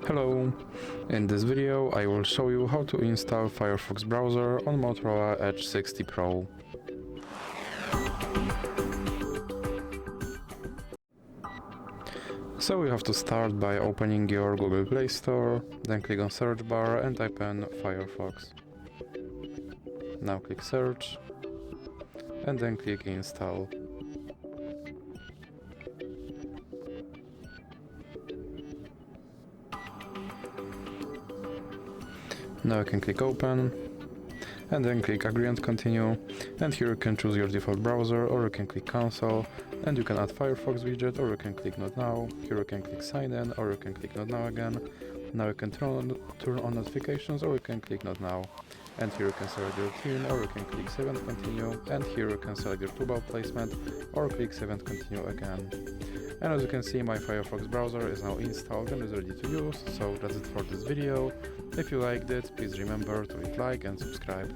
Hello! In this video I will show you how to install Firefox browser on Motorola Edge 60 Pro. So you have to start by opening your Google Play Store, then click on search bar and type in Firefox. Now click search and then click install. Now you can click open and then click agree and continue, and here you can choose your default browser, or you can click cancel and you can add Firefox widget, or you can click not now. Here you can click sign in, or you can click not now again. Now you can turn on notifications, or you can click not now, and here you can select your theme, or you can click save and continue, and here you can select your toolbar placement or click save and continue again. And as you can see, my Firefox browser is now installed and is ready to use. So that's it for this video. If you liked it, please remember to hit like and subscribe.